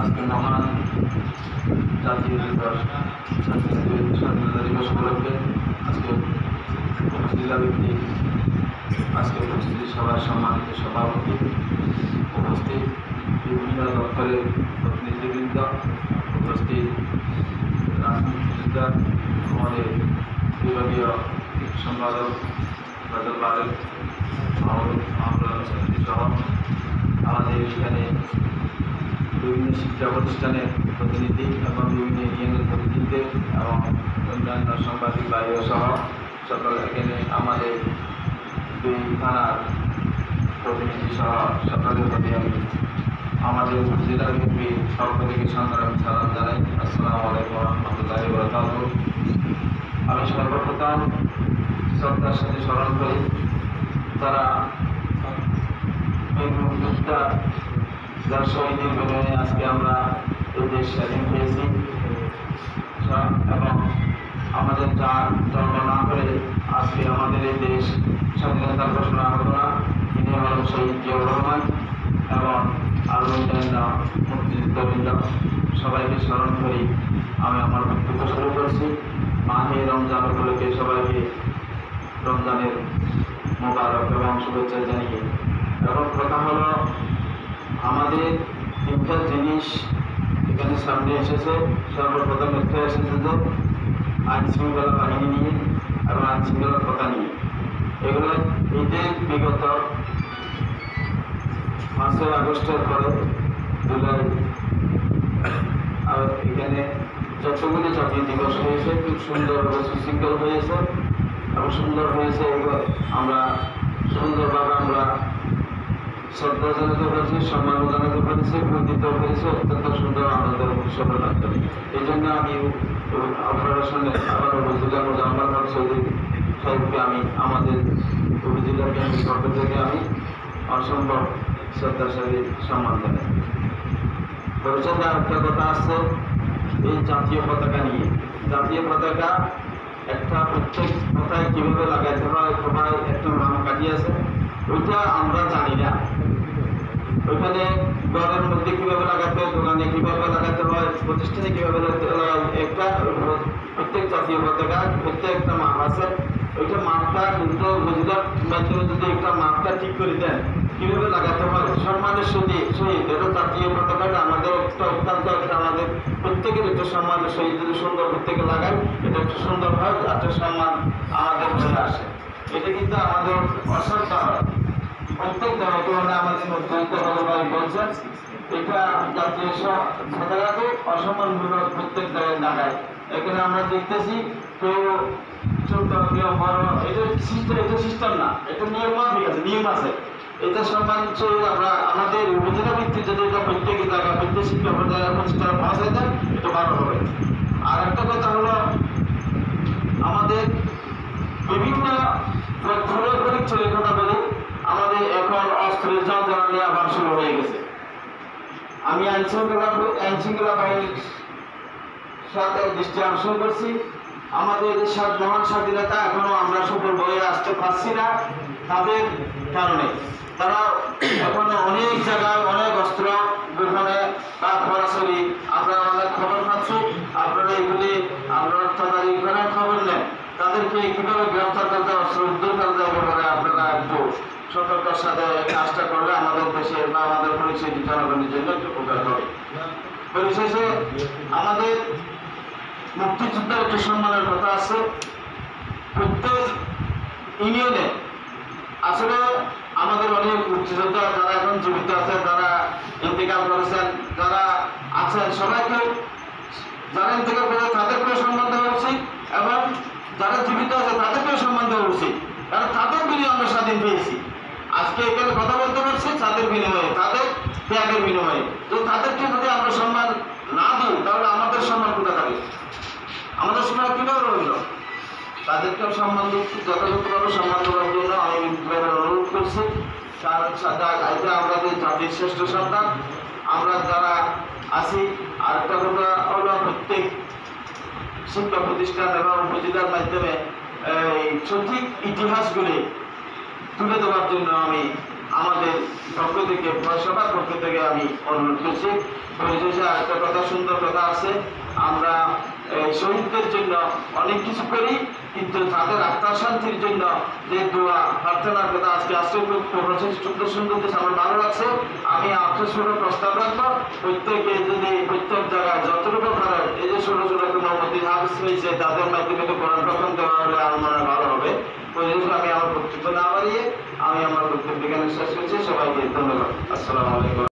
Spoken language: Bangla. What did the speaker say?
আজকে মহান জাতীয় দিবস স্বাধীনতা দিবস উপলক্ষে আজকে উপজেলা ভিত্তিক আজকে উপস্থিত সভার সম্মানিত সভাপতি, উপস্থিত বিভিন্ন দপ্তরের প্রতিনিধিবৃন্দ, উপস্থিত রাজনীতিবিদরা, আমাদের বিভাগীয় সম্পাদক রাজল বারেক সহ আমাদের এখানে বিভিন্ন শিক্ষা প্রতিষ্ঠানের প্রতিনিধি এবং বিভিন্ন ইউনিয়নের প্রতিনিধি এবং অন্যান্য সাংবাদিক ভাইও সহ সকল এখানে আমাদের দুই থানার প্রতিনিধি সহ সকলের প্রতি আমি আমাদের জেলা বিএনপির পক্ষ থেকে সংগ্রামী সালাম জানাই। আসসালামু আলাইকুম রহমতুল্লাহি ওয়া বারাকাতুহু। আমি সর্বপ্রথম শ্রদ্ধার সাথে স্মরণ করি তারা এই মুক্তিযোদ্ধা যার শহীদের বিনিময়ে আজকে আমরা এই দেশ স্বাধীন পেয়েছি এবং আমাদের যার জন্ম না করে আজকে আমাদের এই দেশ স্বাধীনতার ঘোষণা হতো না, তিনি হলেন শহীদ জিয়াউর রহমান এবং আরও অন্যান্য মুক্তিযুদ্ধবৃন্দ। সবাইকে স্মরণ করি আমি আমার বক্তব্য শুরু করছি। মাহে রমজান উপলক্ষে সবাইকে রমজানের মোবারক এবং শুভেচ্ছা জানিয়ে এখন কথা হলো আমাদের তিনটা জিনিস এখানে সামনে এসেছে। সর্বপ্রথম একটা এসেছে যে আইন শৃঙ্খলা বাহিনী নিয়ে এবং আইন শৃঙ্খলার কথা নিয়ে। এগুলো ঈদের বিগত 5ই আগস্টের পরে জুলাই এখানে যতগুলি জাতীয় দিবস হয়েছে খুব সুন্দরভাবে সুশৃঙ্খল হয়েছে এবং সুন্দর হয়েছে। এগুলো আমরা সুন্দরভাবে আমরা শ্রদ্ধা জানাতে পেরেছি, সম্মান জানাতে পেরেছি, প্রকৃত হয়েছে অত্যন্ত সুন্দর আনন্দের উৎসবের মাধ্যমে। এই জন্য আমি আপনারা সঙ্গে আবার উপজেলা মোজাম্মদ হক চৌধুরী সাহেবকে আমি আমাদের উপজেলা বিএনপির পক্ষ থেকে আমি অসম্ভব শ্রদ্ধার সাথে সম্মান জানাই। ভবিষ্যতে একটা কথা আসছে এই জাতীয় পতাকা নিয়ে। জাতীয় পতাকা একটা প্রত্যেক কথায় কীভাবে লাগাইতে হয়, সবাই একটা নাম কাটিয়েছে, ওইটা আমরা জানি না। ওইখানে ঘরের মধ্যে কীভাবে লাগাতে হয়, দোকানে কীভাবে লাগাতে হয়, প্রতিষ্ঠানে কীভাবে একটা প্রত্যেক জাতীয় পতাকা প্রত্যেকটা মাপ আছে। ওইটা মাপটা কিন্তু উপজেলার মাধ্যমে যদি একটা মাপটা ঠিক করে দেন কীভাবে লাগাতে হয় সম্মানের সহিত এটা জাতীয় পতাকাটা আমাদের একটা অত্যন্ত একটা আমাদের প্রত্যেকের একটা সম্মানের সহিত যদি সুন্দর প্রত্যেকে লাগাই এটা একটা সুন্দর হয়, একটা সম্মান আমাদের চলে আসে। এটা কিন্তু আমাদের অসাধ্য হয় প্রত্যেক ধরনের আমাদের মধ্যে বলছেন এটা জাতীয় পতাকাকে অসম্মানমূলক প্রত্যেক জায়গায় লাগায়। এখানে আমরা দেখতেছি কেউ ছোট কেউ বড়, এটা সিস্টেম না, এটা নিয়ম আছে। এটা সম্মান আমরা আমাদের উপজেলা ভিত্তিক যদি এটা প্রত্যেক জায়গা প্রত্যেক শিক্ষা প্রতিষ্ঠানে পৌঁছায় দেন এটা ভালো হবে। আর একটা কথা হলো আমাদের বিভিন্ন ছেলে কথা বলি আমাদের এখন অস্ত্রের যন্ত্রণা নিয়ে আবার শুরু হয়ে গেছে। আমি আইন শৃঙ্খলা বাহিনীর সাথে দৃষ্টি আকর্ষণ করছি। আমাদের মহান স্বাধীনতা এখনো আমরা সফল হয়ে আসতে পারছি না তাদের কারণে। তারা এখনো অনেক জায়গায় অনেক অস্ত্র গোপনে বা সরাসরি আমরা অনেক খবর পাচ্ছি। আপনারা এগুলি আপনারা তাদের এখানে খবর নেন, তাদেরকে কীভাবে গ্রেপ্তার করতে অস্ত্র উদ্ধার করতে ব্যাপারে আপনারা একটু সতর্কতার সাথে কাজটা করলে আমাদের দেশের বা আমাদের পরিচয় জনগণের জন্য একটু উপকার হবে। পরিশেষে আমাদের মুক্তিযুদ্ধের একটি সম্মানের কথা আছে। প্রত্যেক ইউনিয়নে আসলে আমাদের অনেক মুক্তিযোদ্ধা যারা এখন জীবিত আছে, যারা ইন্তেকাল করেছেন, যারা আছেন, সবাইকে যারা ইন্তেকাল করেছে তাদেরকেও সম্মান দেওয়া উচিত এবং যারা জীবিত আছে তাদেরকেও সম্মান দেওয়া উচিত, কারণ তাদের বিনিময়ে আমরা স্বাধীন পেয়েছি। আজকে এখানে কথা বলতে পারছি তাদের বিনিময়ে, তাদের ত্যাগের বিনিময়ে। তো তাদেরকে যদি আমরা সম্মান না দিই তাহলে আমাদের সম্মান কোথায় থাকে, আমাদের সময় কীভাবে রইল? তাদেরকেও সম্মান দিচ্ছি, যথাযথভাবে সম্মান দেওয়ার জন্য আমি অনুরোধ করছি। কারণ আমরা যে জাতির শ্রেষ্ঠ সন্তান আমরা যারা আছি। আরেকটা কথা হলো প্রত্যেক শিক্ষা প্রতিষ্ঠান এবং উপজেলার মাধ্যমে সঠিক ইতিহাসগুলি তুলে দেওয়ার জন্য আমি আমাদের পক্ষ থেকে সবার পক্ষ থেকে আমি অনুরোধ করছি। পরিশেষে একটা কথা, সুন্দর কথা আছে, আমরা শহীদদের জন্য অনেক কিছু করি, কিন্তু তাদের আত্মার শান্তির জন্য যে দোয়া প্রার্থনার কথা আজকে আসছে সুন্দর দেশ আমার ভালো লাগছে। আমি আপনার ছোট প্রস্তাব রাখবো, প্রত্যেকে যদি প্রত্যেক জায়গায় যতটুকু পারে এই যে ছোট ছোট মোহাম্মদ হাফিজ হয়েছে তাদের মাধ্যমে কোরআন প্রথম দেওয়া হলে আমার মনে হয় ভালো হবে। পরিশেষে আমি আমার বক্তব্য না বাড়িয়ে আমি আমার বক্তব্য এখানে শেষ করছি। সবাইকে ধন্যবাদ। আসসালামু আলাইকুম।